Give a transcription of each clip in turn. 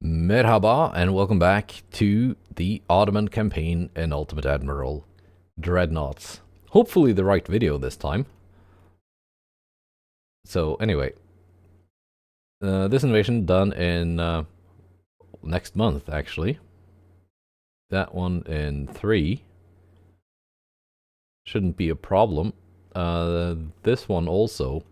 Merhaba and welcome back to the Ottoman campaign in Ultimate Admiral Dreadnoughts. Hopefully the right video this time. So anyway, this invasion done in next month actually. That one in 3. Shouldn't be a problem. This one also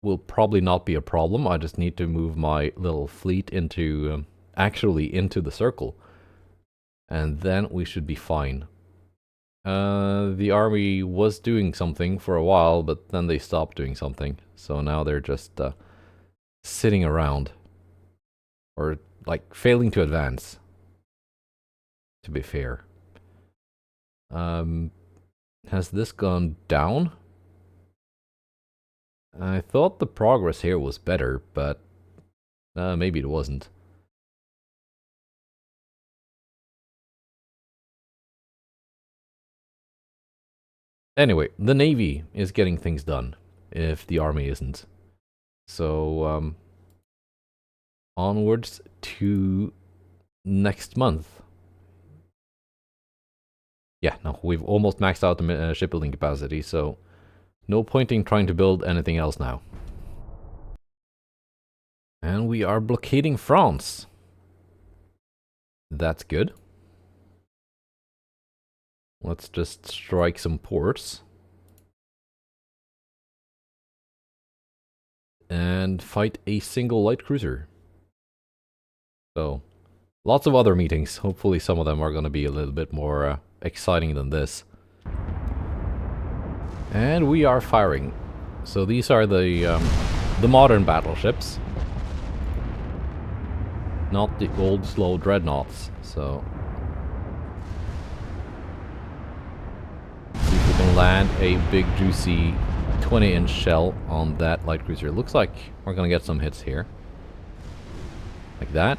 will probably not be a problem. I just need to move my little fleet into, actually into the circle. And then we should be fine. The army was doing something for a while, but then they stopped doing something. So now they're just sitting around. Or, like, failing to advance. To be fair. Has this gone down? I thought the progress here was better, but maybe it wasn't. Anyway, the Navy is getting things done, if the Army isn't. So, onwards to next month. Yeah, no, we've almost maxed out the shipbuilding capacity, so no point in trying to build anything else now. And we are blockading France. That's good. Let's just strike some ports. And fight a single light cruiser. So, lots of other meetings. Hopefully some of them are going to be a little bit more exciting than this. And we are firing. So these are the modern battleships. Not the old slow dreadnoughts. So see if we can land a big juicy 20-inch shell on that light cruiser. Looks like we're gonna get some hits here. Like that.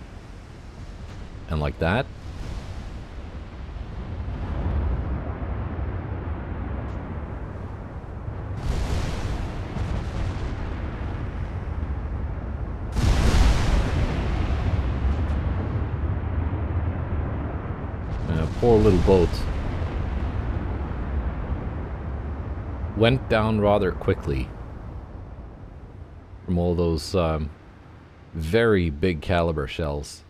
And like that. Poor little boat. Went down rather quickly from all those very big caliber shells.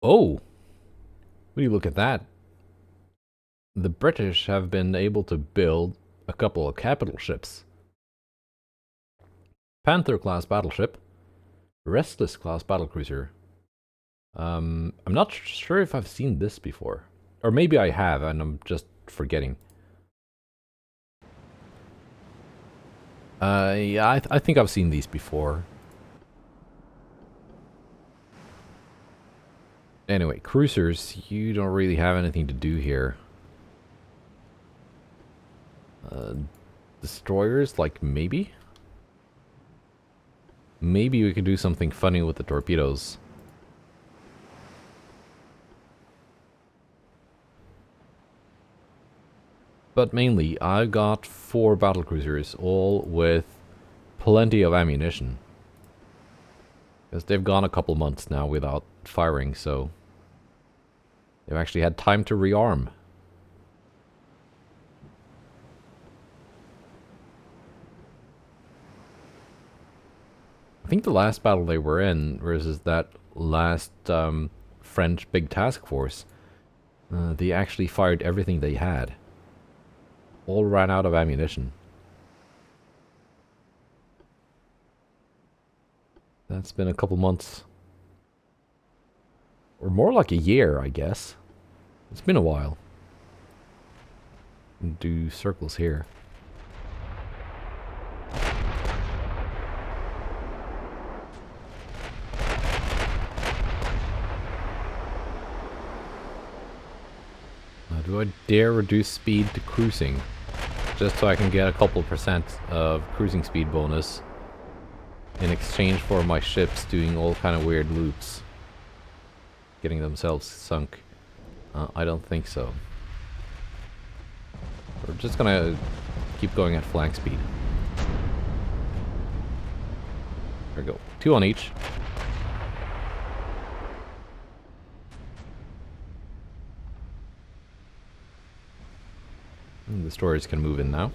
Oh! Will you look at that? The British have been able to build a couple of capital ships. Panther class battleship, Restless class battlecruiser. I'm not sure if I've seen this before. Or maybe I have and I'm just forgetting. Yeah, I think I've seen these before. Anyway, cruisers, you don't really have anything to do here. Destroyers, like maybe? Maybe we could do something funny with the torpedoes. But mainly, I've got 4 battlecruisers, all with plenty of ammunition. Because they've gone a couple months now without firing, so they've actually had time to rearm. I think the last battle they were in versus that last French big task force, they actually fired everything they had. All ran out of ammunition. That's been a couple months. Or more like a year, I guess. It's been a while. Do circles here. Do I dare reduce speed to cruising? Just so I can get a couple % of cruising speed bonus in exchange for my ships doing all kind of weird loops. Getting themselves sunk. I don't think so. We're just gonna keep going at flank speed. There we go. 2 on each. And the destroyers can move in now.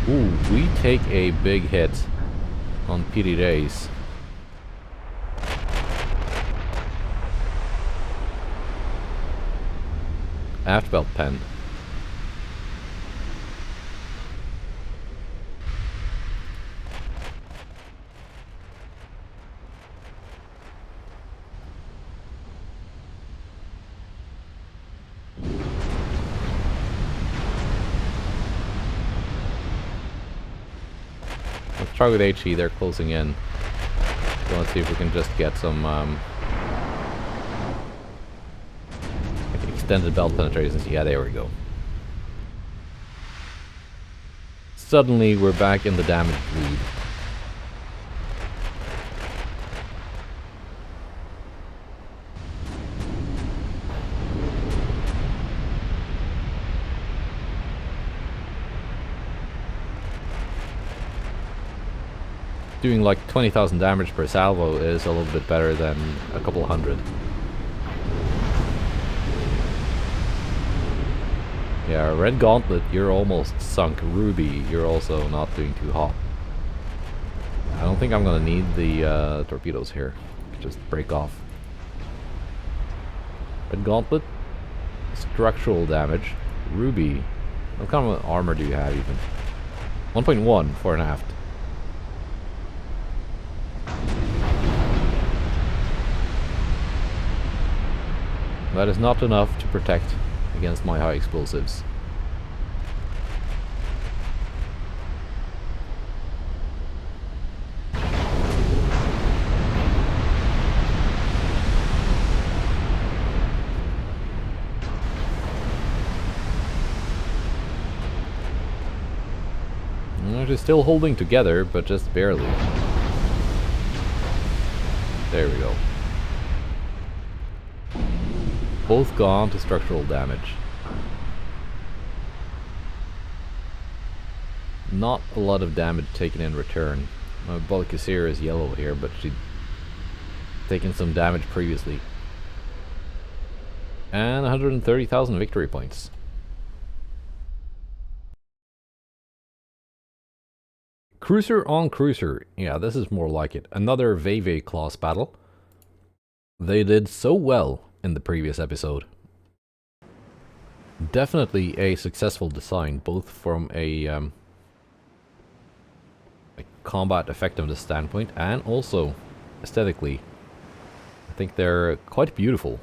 Ooh, we take a big hit on PD days. Aft belt pen. Let's try with HE, they're closing in. So let's see if we can just get some like extended belt penetrations. Yeah, there we go. Suddenly we're back in the damage lead. Doing like 20,000 damage per salvo is a little bit better than a couple hundred. Yeah, Red Gauntlet, you're almost sunk. Ruby, you're also not doing too hot. I don't think I'm gonna need the torpedoes here. Just break off. Red Gauntlet, structural damage. Ruby, what kind of armor do you have even? 1.1 for an aft. That is not enough to protect against my high explosives. They're still holding together, but just barely. There we go. Both gone to structural damage. Not a lot of damage taken in return. My Balkasir is yellow here, but she'd taken some damage previously. And 130,000 victory points. Cruiser on cruiser. Yeah, this is more like it. Another Vayvays class battle. They did so well in the previous episode. Definitely a successful design, both from a combat effectiveness standpoint and also aesthetically. I think they're quite beautiful.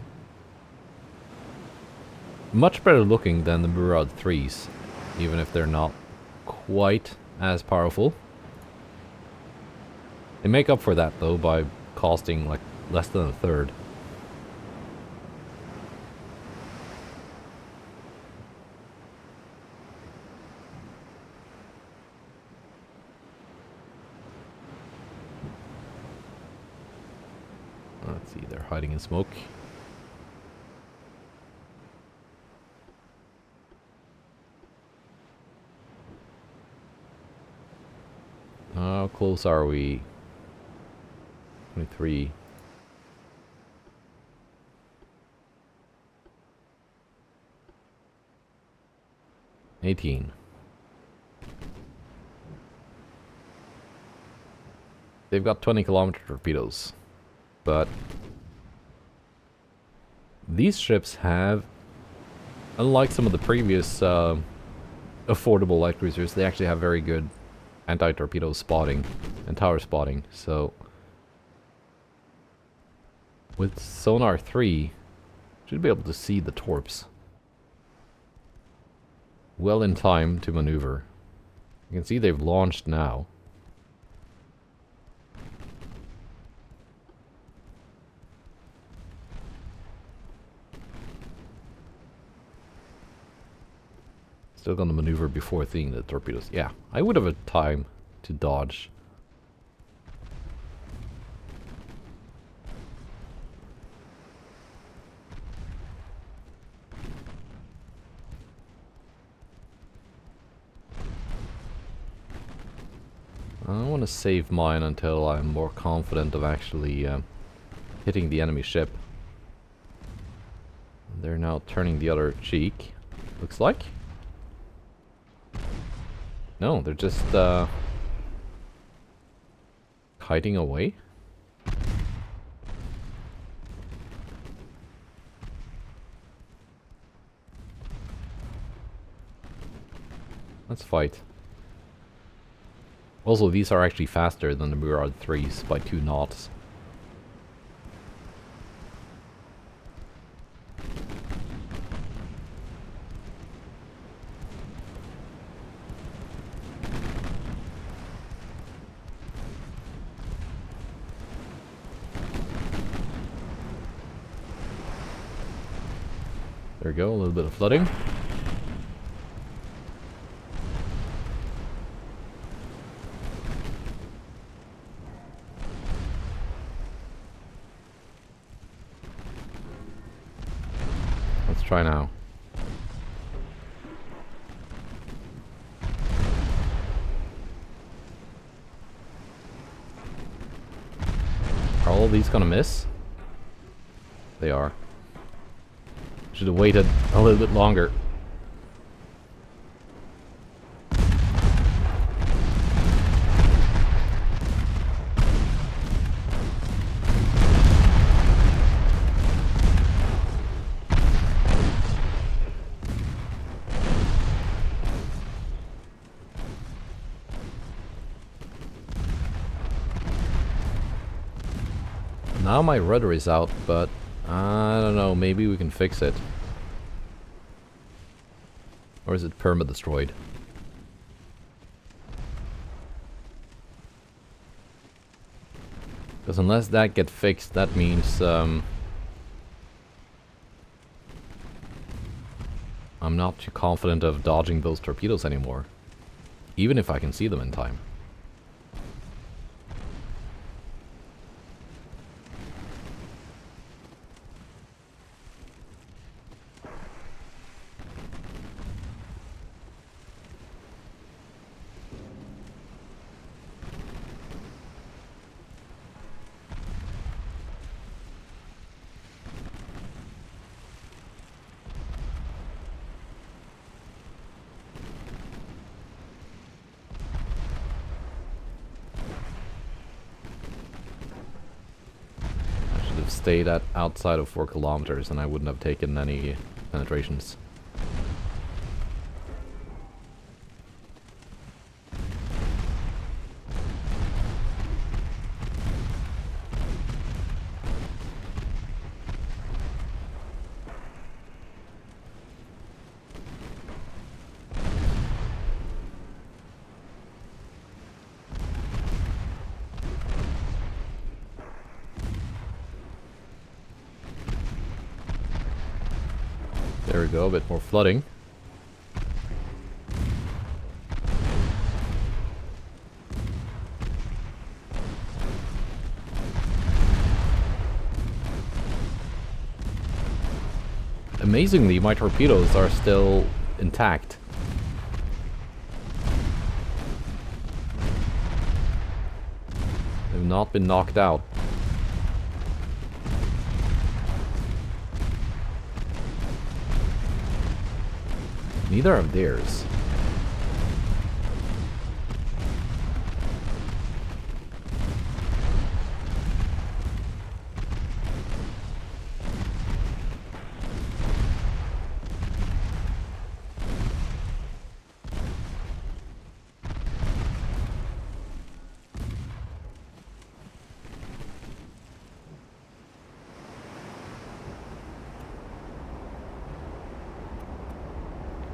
Much better looking than the Murad 3s, even if they're not quite as powerful. They make up for that though by costing like less than a third. Let's see, they're hiding in smoke. How close are we? 23. They've got 20-kilometer torpedoes, but these ships have, unlike some of the previous affordable light cruisers, they actually have very good anti-torpedo spotting and tower spotting. So with sonar 3, should be able to see the torps well in time to maneuver. You can see they've launched now. Still gonna maneuver before seeing the torpedoes. Yeah, I would have had time to dodge. I want to save mine until I'm more confident of actually hitting the enemy ship. They're now turning the other cheek, looks like. No, they're just kiting away. Let's fight. Also, these are actually faster than the Murad 3s by 2 knots. There we go, a little bit of flooding. Let's try now. Are all these gonna miss? They are. Should have waited a little bit longer. Now my rudder is out, but I don't know, maybe we can fix it. Or is it perma-destroyed? Because unless that gets fixed, that means I'm not too confident of dodging those torpedoes anymore. Even if I can see them in time. Stayed at outside of 4 kilometers and I wouldn't have taken any penetrations. There we go, a bit more flooding. Amazingly, my torpedoes are still intact. They've not been knocked out. Neither of theirs.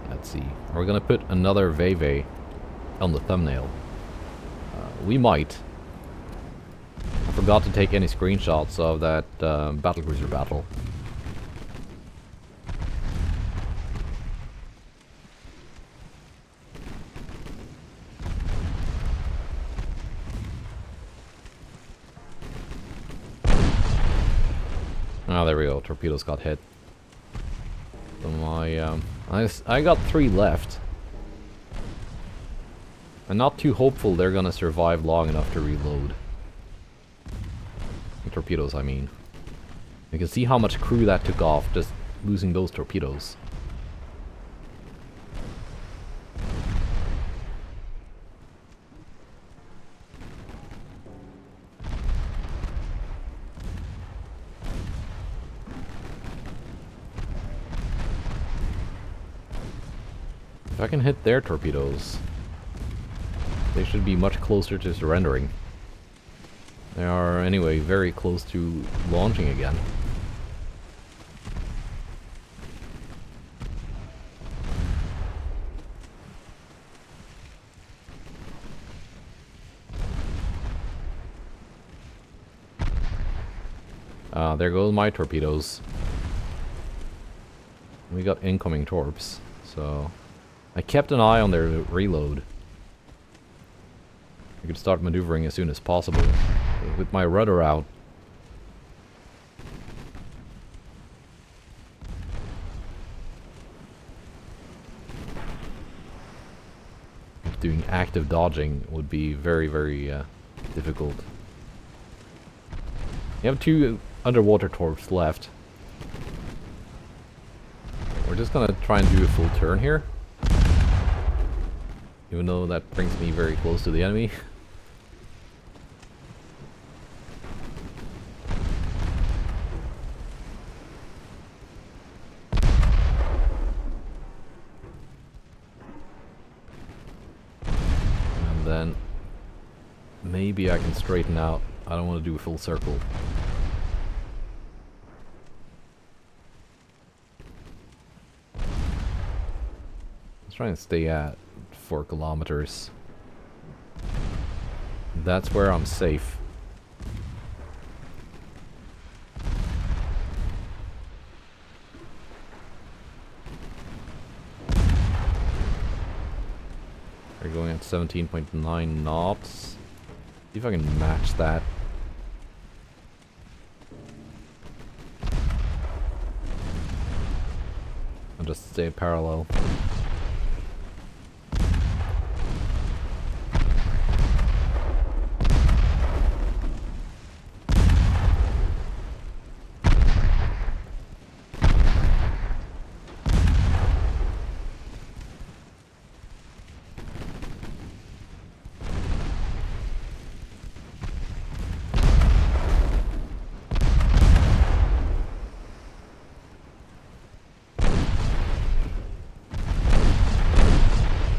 Let's see. We're gonna put another Vayvay on the thumbnail. We might. I forgot to take any screenshots of that battlecruiser battle. Ah, there we go. Torpedoes got hit. So my I got 3 left. I'm not too hopeful they're gonna survive long enough to reload. The torpedoes, I mean. You can see how much crew that took off, just losing those torpedoes. If I can hit their torpedoes, they should be much closer to surrendering. They are, anyway, very close to launching again. There goes my torpedoes. We got incoming torps, so I kept an eye on their reload. I could start maneuvering as soon as possible. With my rudder out. Doing active dodging would be very, very difficult. You have 2 underwater torps left. We're just gonna try and do a full turn here. Even though that brings me very close to the enemy. And then maybe I can straighten out. I don't want to do a full circle. Let's try and stay at 4 kilometers. That's where I'm safe. We're going at 17.9 knots. See if I can match that. I'll just stay parallel.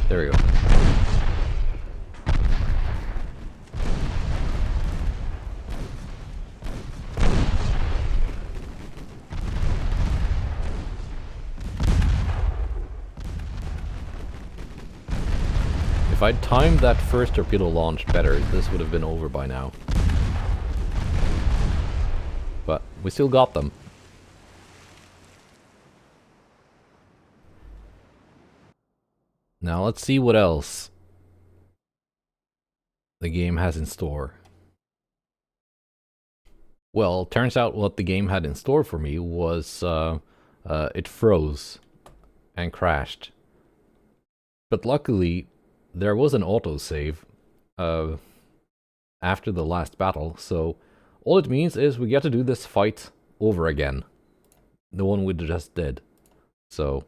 There we go. If I'd timed that first torpedo launch better, this would have been over by now. But we still got them. Now let's see what else the game has in store. Well, turns out what the game had in store for me was it froze and crashed. But luckily, there was an autosave after the last battle, so all it means is we get to do this fight over again. The one we just did. So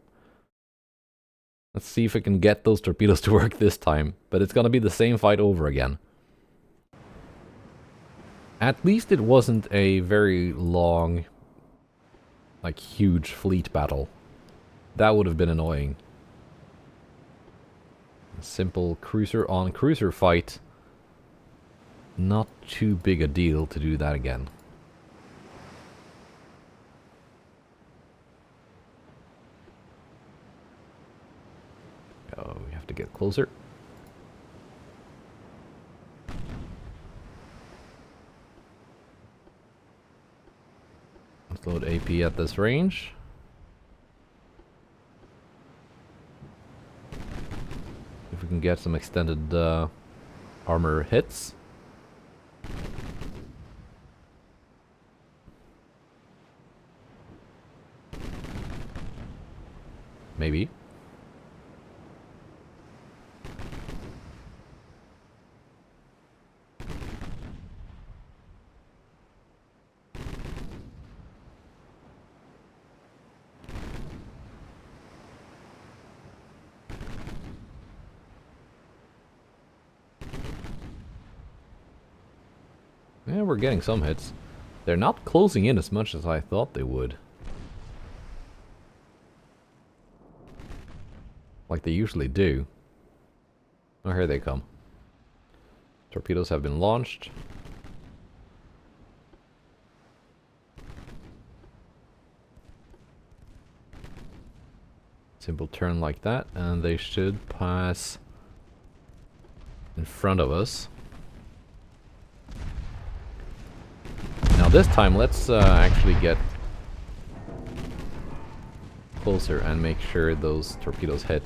let's see if we can get those torpedoes to work this time, but it's gonna be the same fight over again. At least it wasn't a very long, like, huge fleet battle. That would have been annoying. A simple cruiser-on-cruiser fight. Not too big a deal to do that again. Oh, we have to get closer. Let's load AP at this range. If we can get some extended armor hits. Maybe. Yeah, we're getting some hits. They're not closing in as much as I thought they would. Like they usually do. Oh, here they come. Torpedoes have been launched. Simple turn like that, and they should pass in front of us. Now this time, let's actually get closer and make sure those torpedoes hit.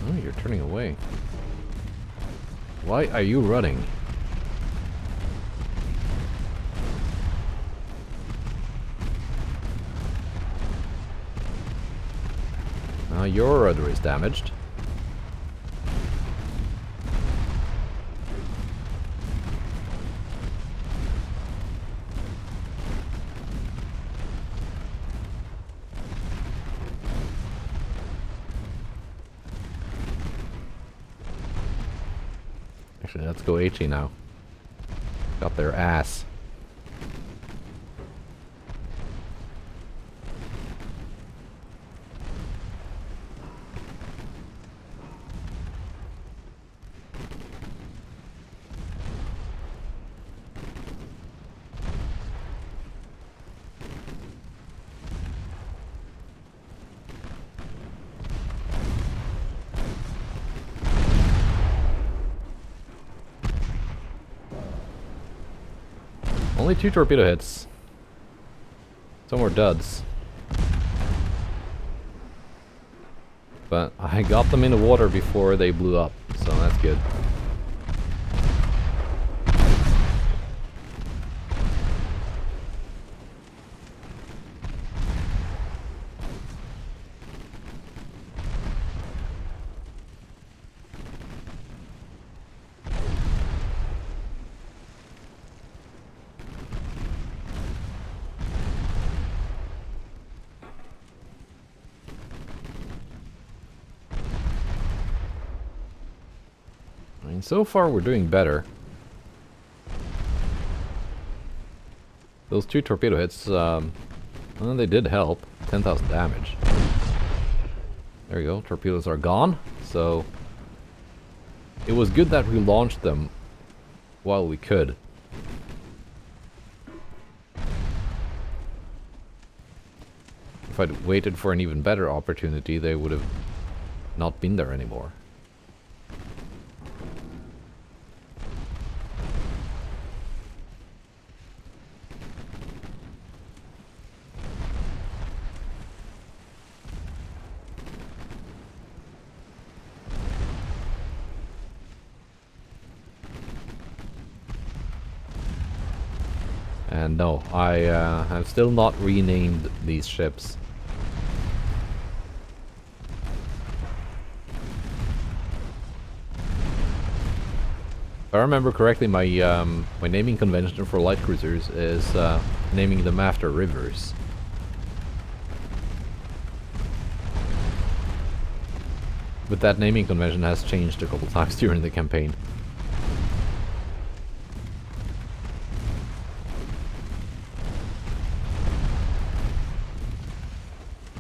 Oh, you're turning away. Why are you running? Now your rudder is damaged. Actually, let's go HE now. Got their ass. Only 2 torpedo hits. Some were duds. But I got them in the water before they blew up, so that's good. I mean, so far we're doing better. Those 2 torpedo hits, well, they did help. 10,000 damage. There you go, torpedoes are gone. So, it was good that we launched them while we could. If I'd waited for an even better opportunity, they would have not been there anymore. And no, I have still not renamed these ships. If I remember correctly, my my naming convention for light cruisers is naming them after rivers. But that naming convention has changed a couple times during the campaign.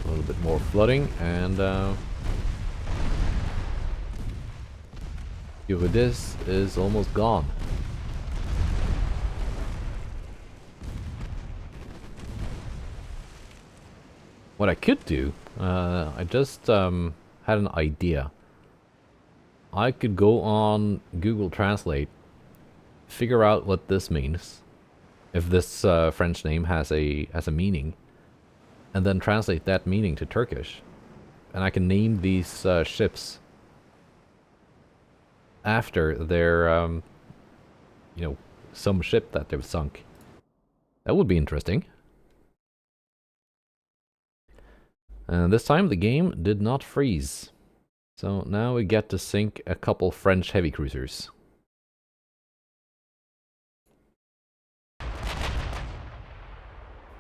A little bit more flooding, and this is almost gone. What I could do, I just had an idea. I could go on Google Translate, figure out what this means, if this French name has a meaning, and then translate that meaning to Turkish, and I can name these ships after their, you know, some ship that they've sunk. That would be interesting. And this time the game did not freeze. So now we get to sink a couple French heavy cruisers.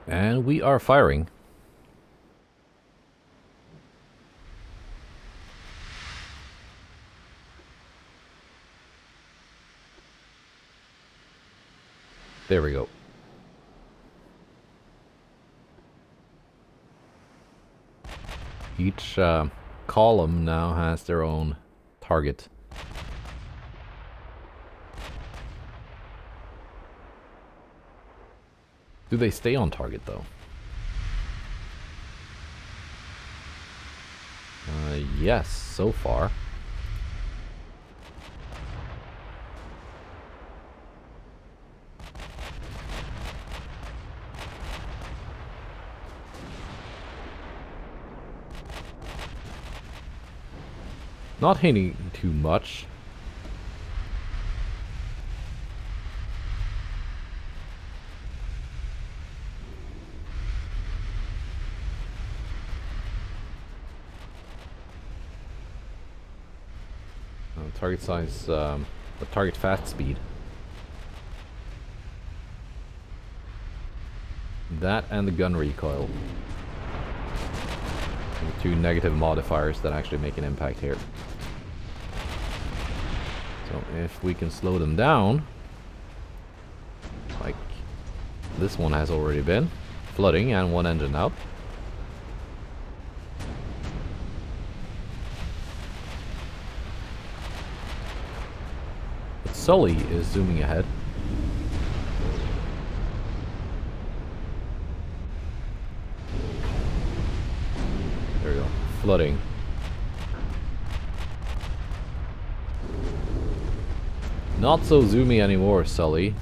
And we are firing. There we go. Each column now has their own target. Do they stay on target though? Yes, so far. Not hitting too much. Target size, the target fast speed. That and the gun recoil. The two negative modifiers that actually make an impact here. So if we can slow them down, like this one has already been, flooding and one engine out. But Sully is zooming ahead. There we go, flooding. Not so zoomy anymore, Sully.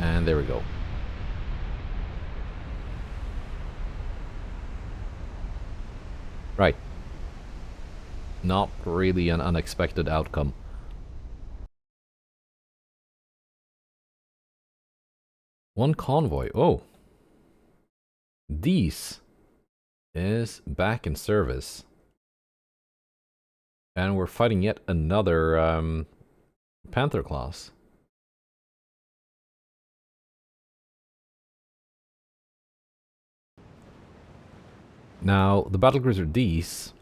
And there we go. Right. Not really an unexpected outcome. One convoy. Oh. These is back in service. And we're fighting yet another Panther class. Now, the battlecruiser Dees,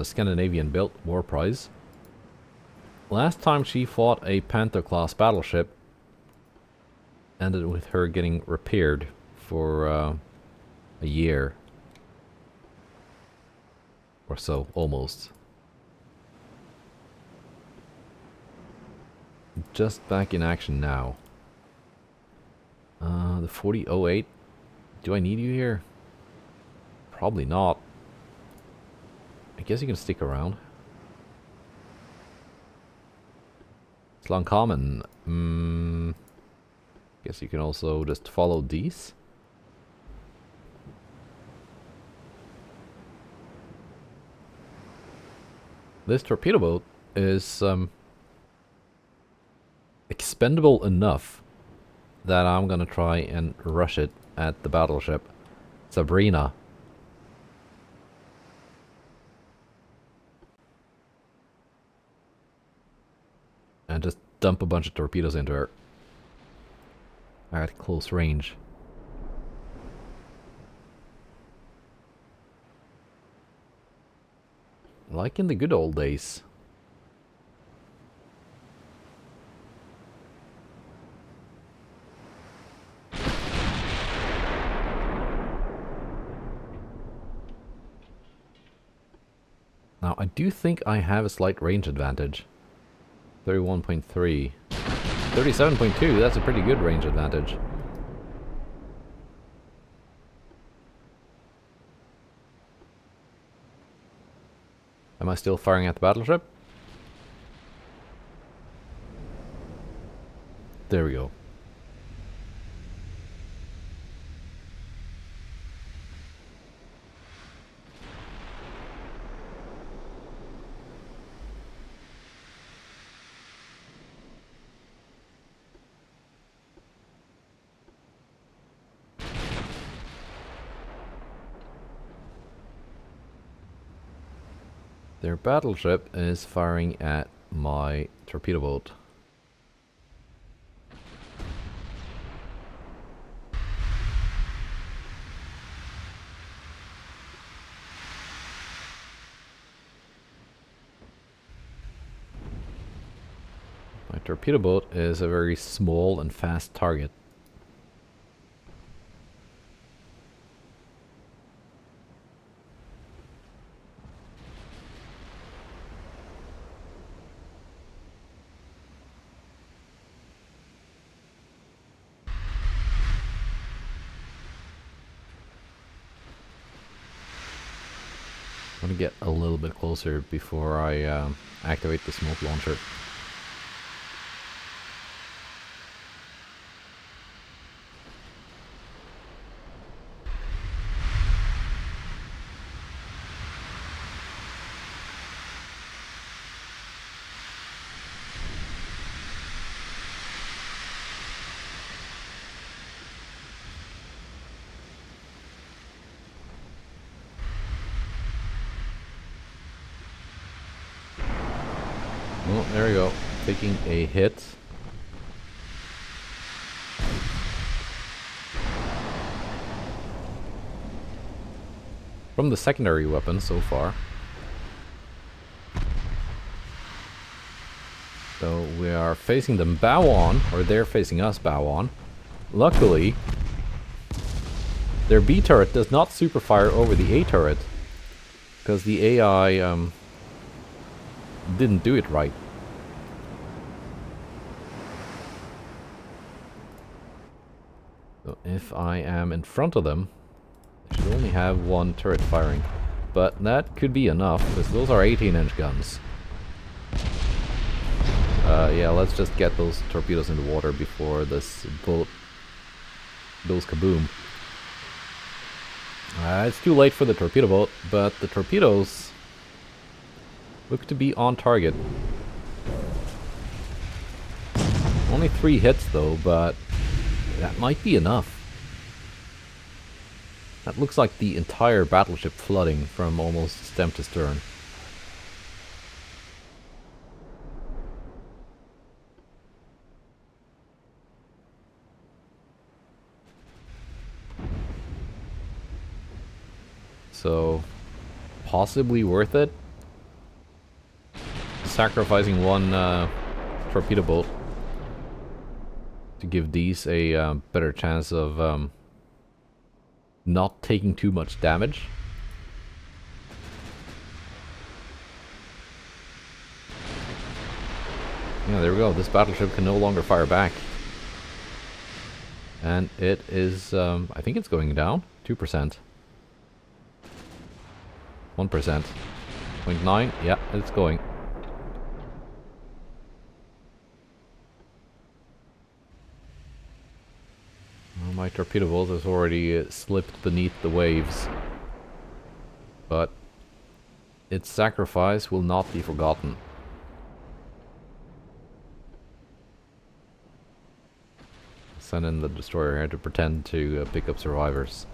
Scandinavian built war prize. Last time she fought a Panther class battleship, ended with her getting repaired for a year or so, almost. Just back in action now. The 4008. Do I need you here? Probably not. I guess you can stick around. Slankamen. Guess you can also just follow these. This torpedo boat is expendable enough that I'm gonna try and rush it at the battleship Sabrina. And just dump a bunch of torpedoes into her at close range. Like in the good old days. Now, I do think I have a slight range advantage. 31.3. 37.2, that's a pretty good range advantage. Am I still firing at the battleship? There we go. Their battleship is firing at my torpedo boat. torpedo boat is a very small and fast target. I'm gonna get a little bit closer before I activate the smoke launcher. Oh, there we go. Taking a hit. From the secondary weapon so far. So we are facing them bow on, or they're facing us bow on. Luckily, their B turret does not super fire over the A turret, because the AI didn't do it right. So if I am in front of them, I should only have one turret firing. But that could be enough, because those are 18-inch guns. Yeah, let's just get those torpedoes in the water before this boat goes kaboom. It's too late for the torpedo boat, but the torpedoes look to be on target. Only 3 hits though, but that might be enough. That looks like the entire battleship flooding from almost stem to stern. So, possibly worth it. Sacrificing one torpedo boat to give these a better chance of not taking too much damage. Yeah, there we go. This battleship can no longer fire back. And it is, I think it's going down. 2%. 1%. 0.9. Yeah, it's going. Well, my torpedo bolt has already slipped beneath the waves. But its sacrifice will not be forgotten. Send in the destroyer here to pretend to pick up survivors.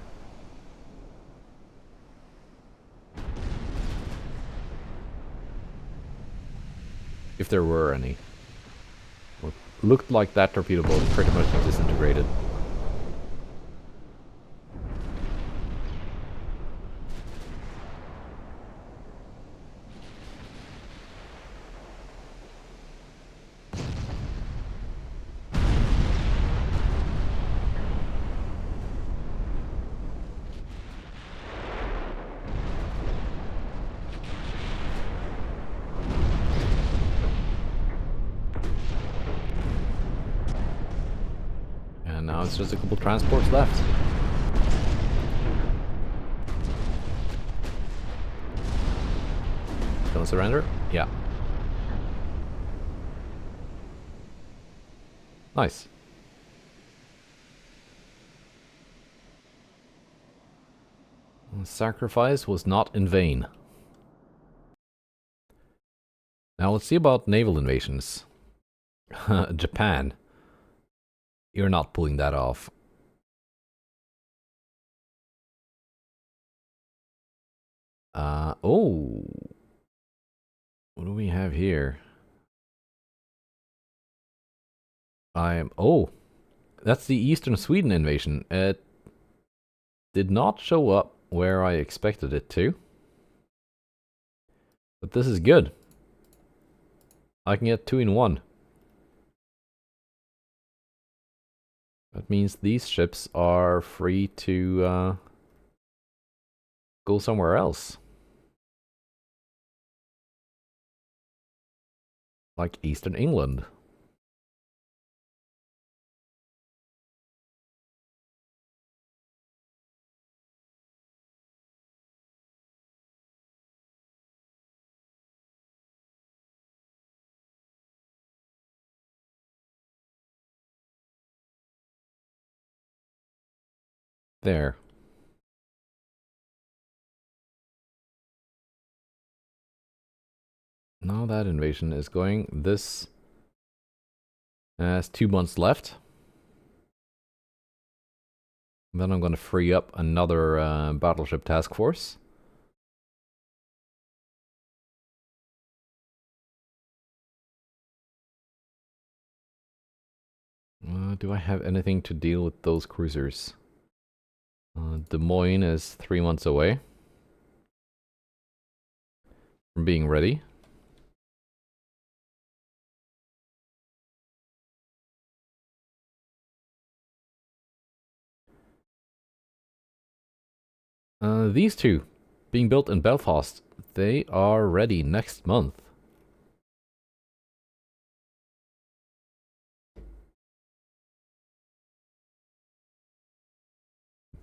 If there were any. Well, it looked like that torpedo boat pretty much disintegrated. And now it's just a couple transports left. Gonna surrender? Yeah. Nice. The sacrifice was not in vain. Now let's see about naval invasions. Japan. You're not pulling that off. Oh. What do we have here? Oh. That's the Eastern Sweden invasion. It did not show up where I expected it to. But this is good. I can get 2 in 1. That means these ships are free to go somewhere else. Like Eastern England. There. Now that invasion is going. This has 2 months left. And then I'm going to free up another battleship task force. Do I have anything to deal with those cruisers? Des Moines is 3 months away from being ready. These two, being built in Belfast, they are ready next month.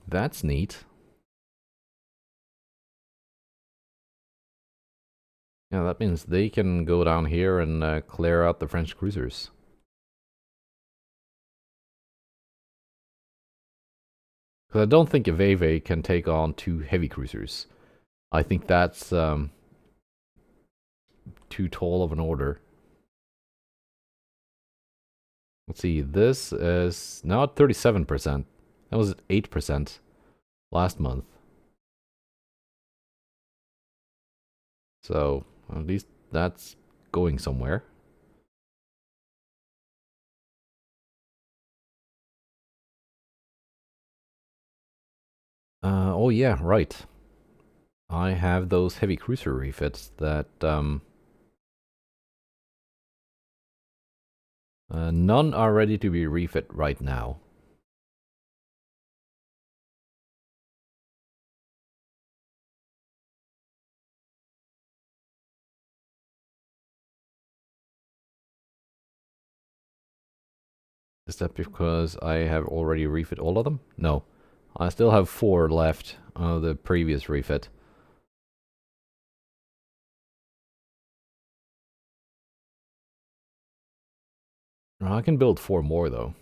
That's neat. Yeah, that means they can go down here and clear out the French cruisers. Because I don't think a Vayvay can take on 2 heavy cruisers. I think that's too tall of an order. Let's see, this is now at 37%. That was at 8% last month. So, at least that's going somewhere. Oh yeah, right. I have those heavy cruiser refits that none are ready to be refit right now. Is that because I have already refit all of them? No. I still have 4 left of the previous refit. I can build 4 more though.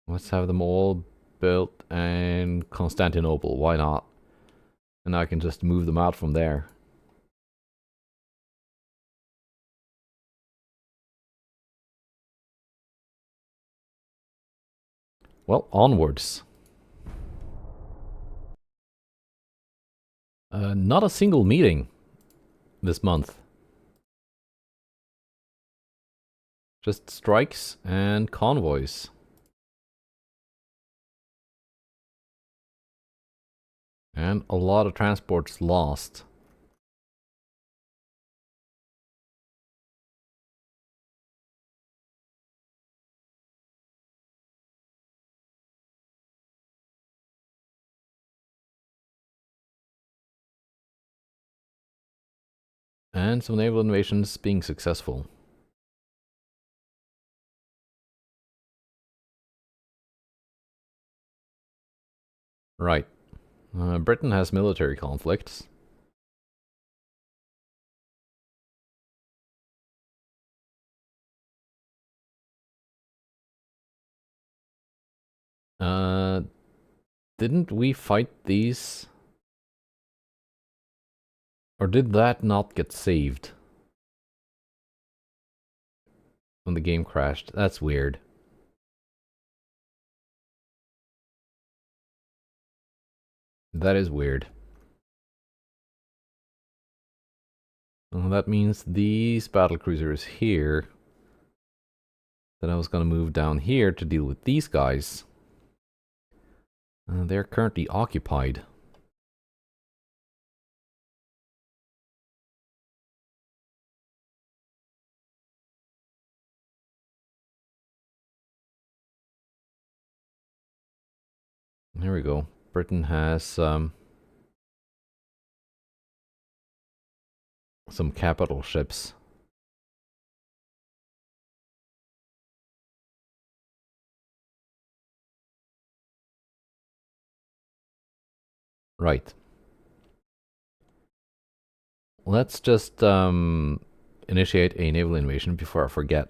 Let's have them all built in Constantinople. Why not? And I can just move them out from there. Well, onwards. Not a single meeting this month. Just strikes and convoys. And a lot of transports lost. And some naval invasions being successful. Right. Britain has military conflicts. Didn't we fight these? Or did that not get saved? When the game crashed? That's weird. That is weird. That means these battlecruisers here that I was going to move down here to deal with these guys. They're currently occupied. Here we go. Britain has some capital ships. Right. Let's just initiate a naval invasion before I forget.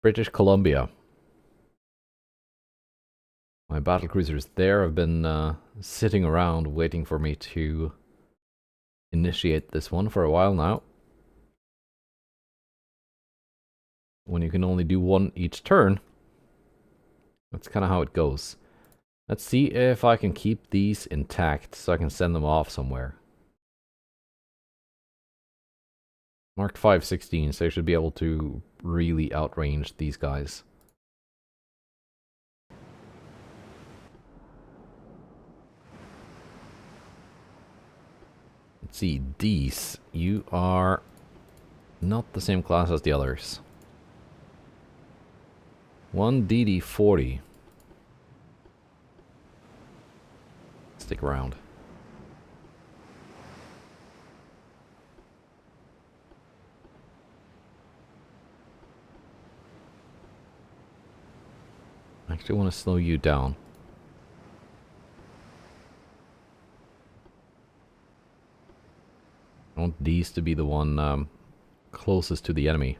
British Columbia. My battlecruisers there have been sitting around waiting for me to initiate this one for a while now. When you can only do one each turn, that's kind of how it goes. Let's see if I can keep these intact so I can send them off somewhere. Marked 516, so I should be able to really outrange these guys. Let's see, these, you are not the same class as the others. 1 DD40. Stick around. I actually want to slow you down. I want these to be the one closest to the enemy.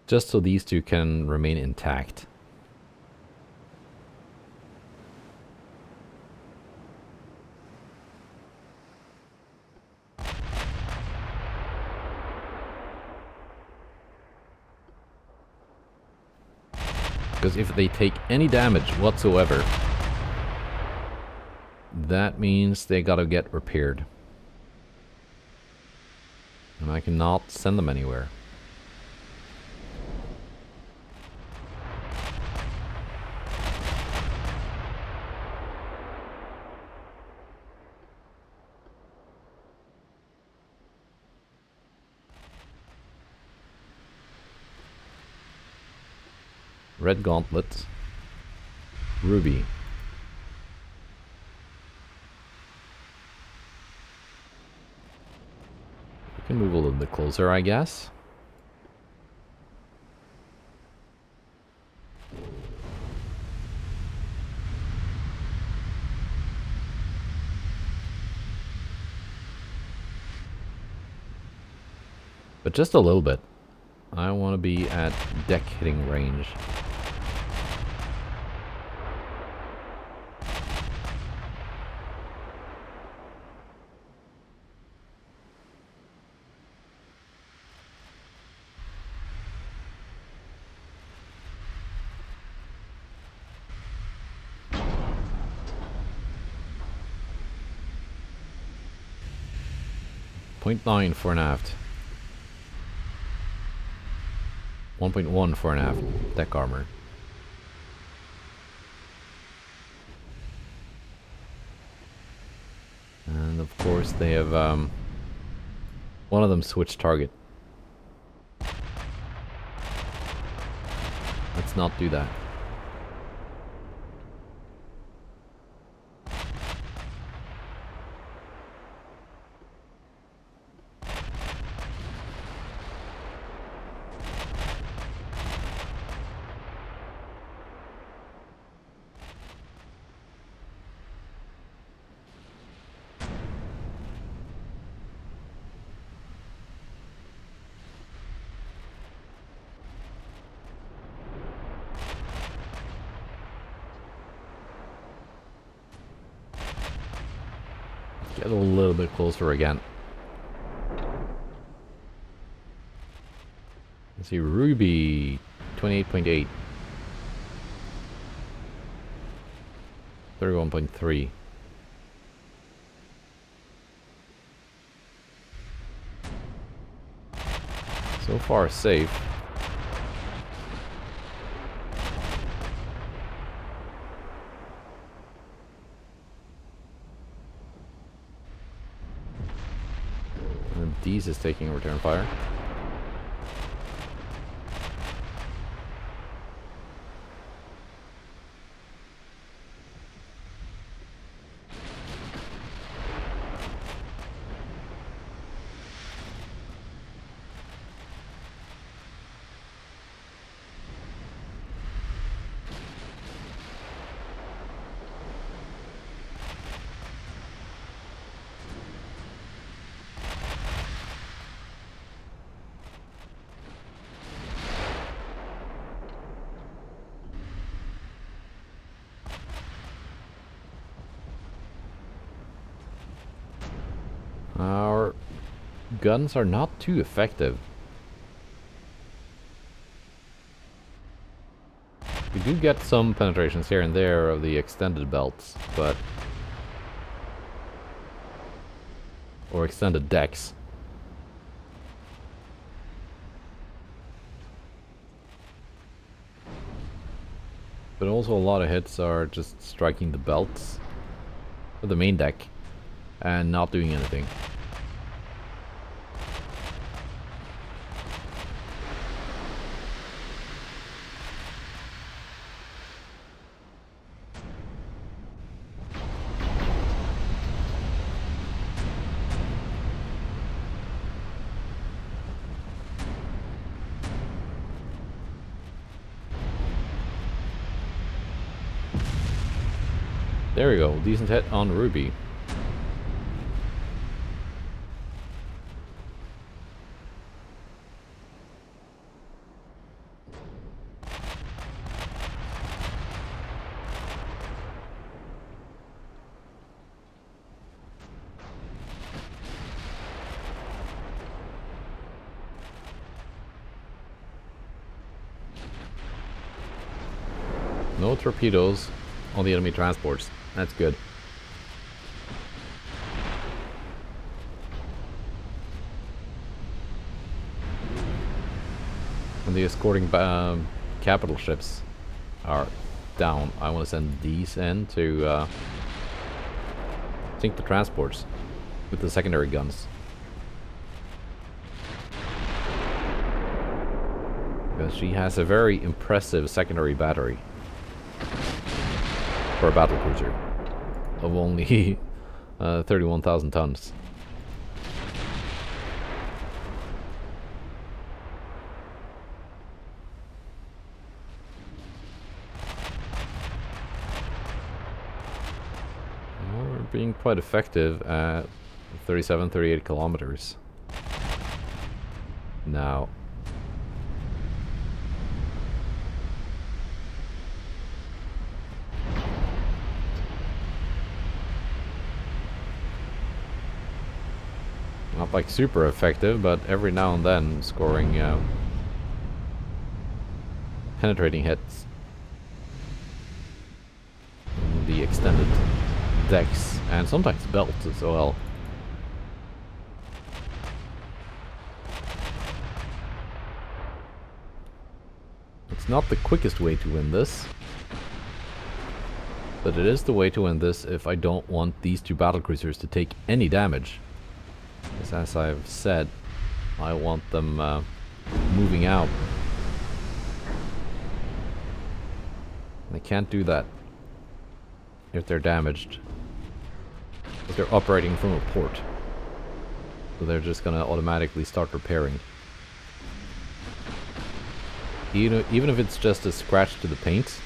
Just so these two can remain intact. Because if they take any damage whatsoever, that means they gotta get repaired. And I cannot send them anywhere. Red Gauntlet. Ruby. We can move a little bit closer, I guess. But just a little bit. I want to be at deck hitting range. .9 for an aft. 1.1 for an aft deck armor. And of course they have one of them switched target. Let's not do that. Get a little bit closer again. Let's see, Ruby, 28.8. 31.3. So far safe. East is taking a return fire. Our guns are not too effective. We do get some penetrations here and there of the extended belts, but... or extended decks. But also a lot of hits are just striking the belts of the main deck and not doing anything. There we go, decent hit on Ruby. No torpedoes on the enemy transports. That's good. And the escorting capital ships are down. I want to send these in to sink the transports with the secondary guns. Because she has a very impressive secondary battery. For a battle cruiser of only 31,000 tons. Well, we're being quite effective at 37, 38 kilometers. Now, not like super effective, but every now and then scoring penetrating hits. The extended decks and sometimes belts as well. It's not the quickest way to win this, but it is the way to win this if I don't want these two battlecruisers to take any damage. As I've said, I want them moving out. They can't do that if they're damaged. If they're operating from a port. So they're just gonna automatically start repairing. Even if it's just a scratch to the paint.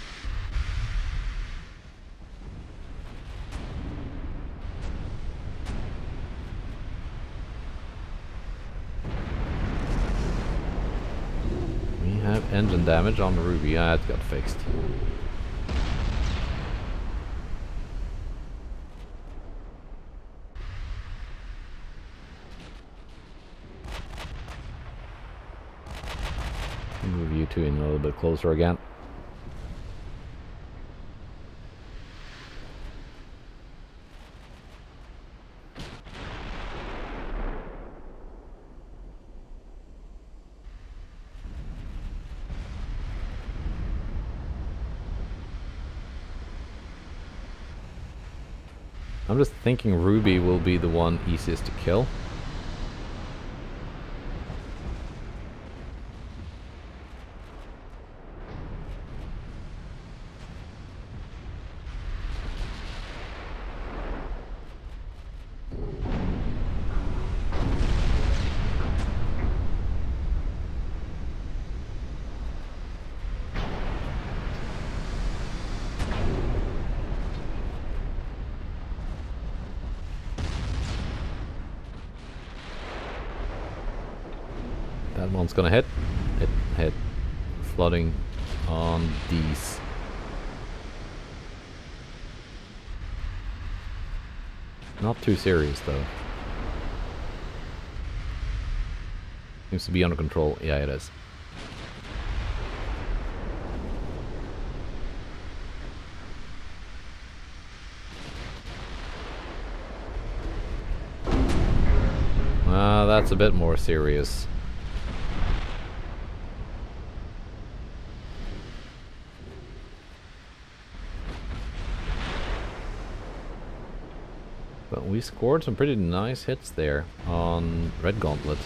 Engine damage on the Ruby. Ah, it got fixed. Move you two in a little bit closer again. I'm just thinking Ruby will be the one easiest to kill. One's gonna hit. It hit. Flooding on these. Not too serious though. Seems to be under control. Yeah, it is. That's a bit more serious. But we scored some pretty nice hits there on Red Gauntlet.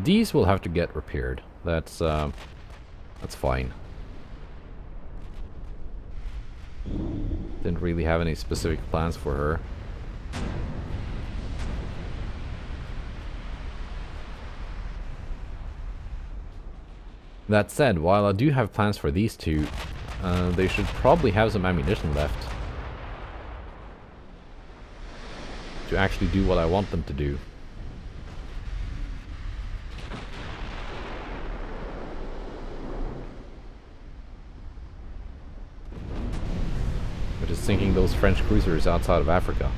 These will have to get repaired. That's fine. Didn't really have any specific plans for her. That said, while I do have plans for these two, they should probably have some ammunition left to actually do what I want them to do. Which is sinking those French cruisers outside of Africa.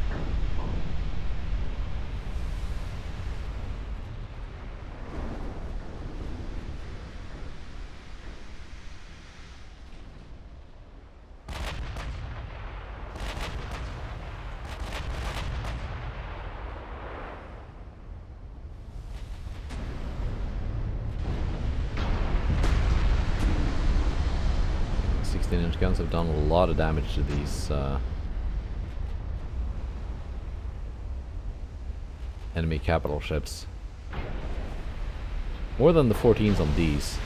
Guns have done a lot of damage to these enemy capital ships. More than the 14s on these.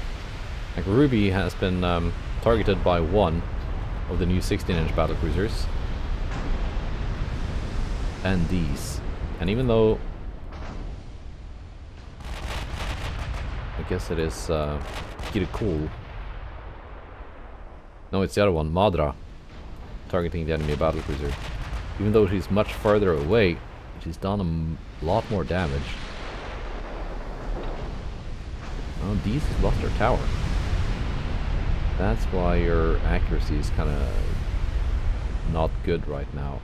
Like Ruby has been targeted by one of the new 16-inch battlecruisers. And these. And even though I guess it is Kirikul. No, it's the other one, Madra, targeting the enemy battlecruiser. Even though she's much further away, she's done a lot more damage. Oh, these lost their tower. That's why your accuracy is kind of not good right now.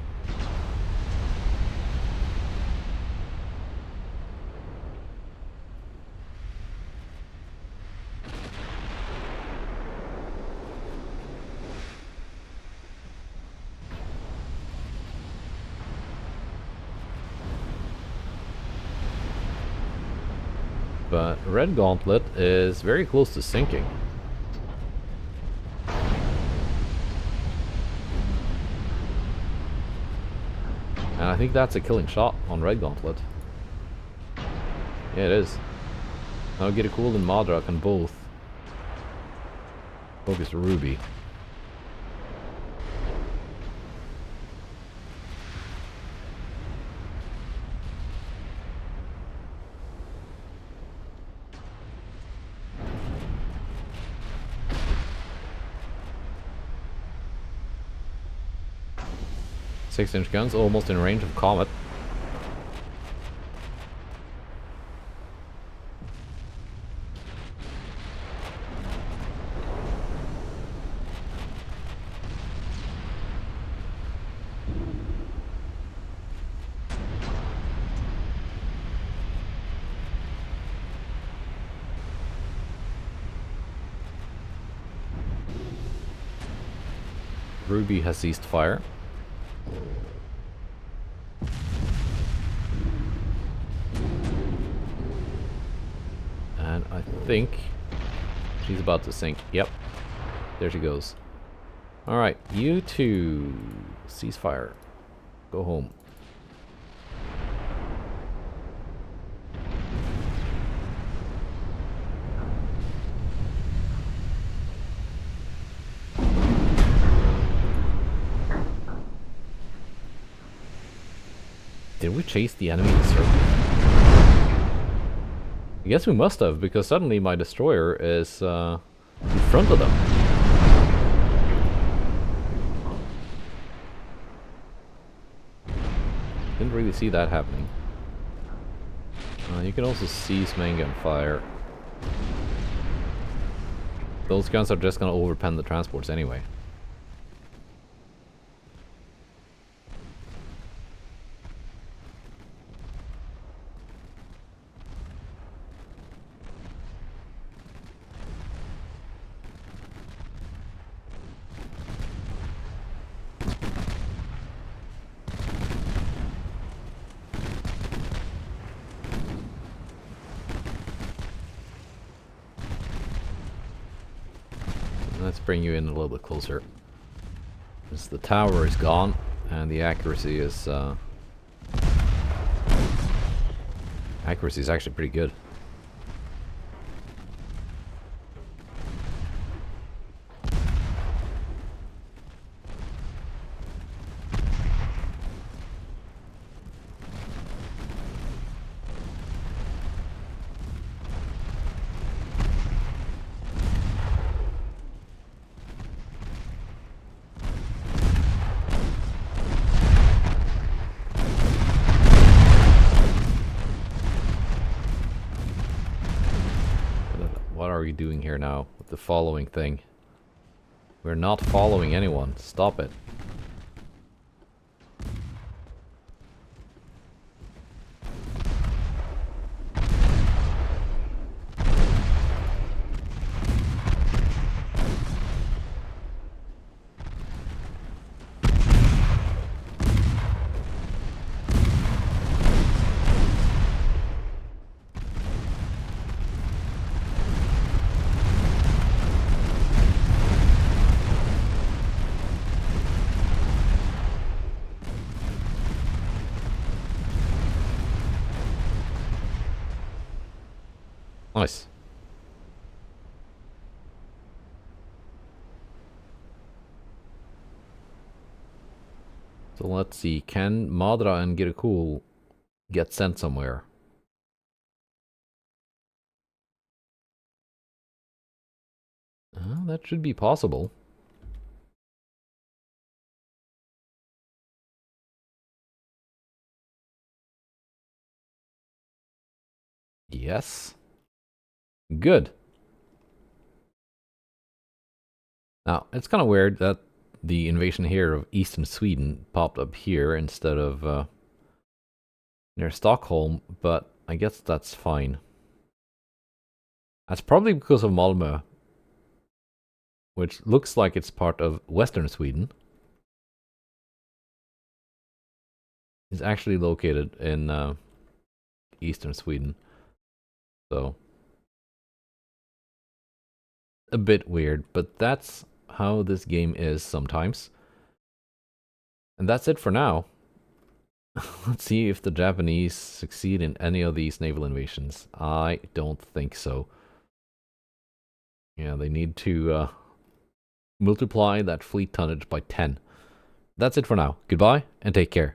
But Red Gauntlet is very close to sinking. And I think that's a killing shot on Red Gauntlet. Yeah, it is. Now get a cool and Madra can both focus Ruby. Six-inch guns, almost in range of Comet. Ruby has ceased fire. And I think she's about to sink. Yep. There she goes. Alright, you two cease fire. Go home. Did we chase the enemy in a circle? guess we must have, because suddenly my destroyer is in front of them. Didn't really see that happening. You can also see main gun fire. Those guns are just gonna overpen the transports anyway. Let's bring you in a little bit closer. As the tower is gone, and the accuracy is actually pretty good. What are we doing here now with the following thing? We're not following anyone. Stop it. Nice. So let's see, can Madra and Girkul get sent somewhere? That should be possible. Yes. Good. Now, it's kind of weird that the invasion here of eastern Sweden popped up here instead of near Stockholm, but I guess that's fine. That's probably because of Malmö, which looks like it's part of western Sweden. It's actually located in eastern Sweden. So, a bit weird, but that's how this game is sometimes. And that's it for now. Let's see if the Japanese succeed in any of these naval invasions. I don't think so. Yeah, they need to multiply that fleet tonnage by 10. That's it for now. Goodbye, and take care.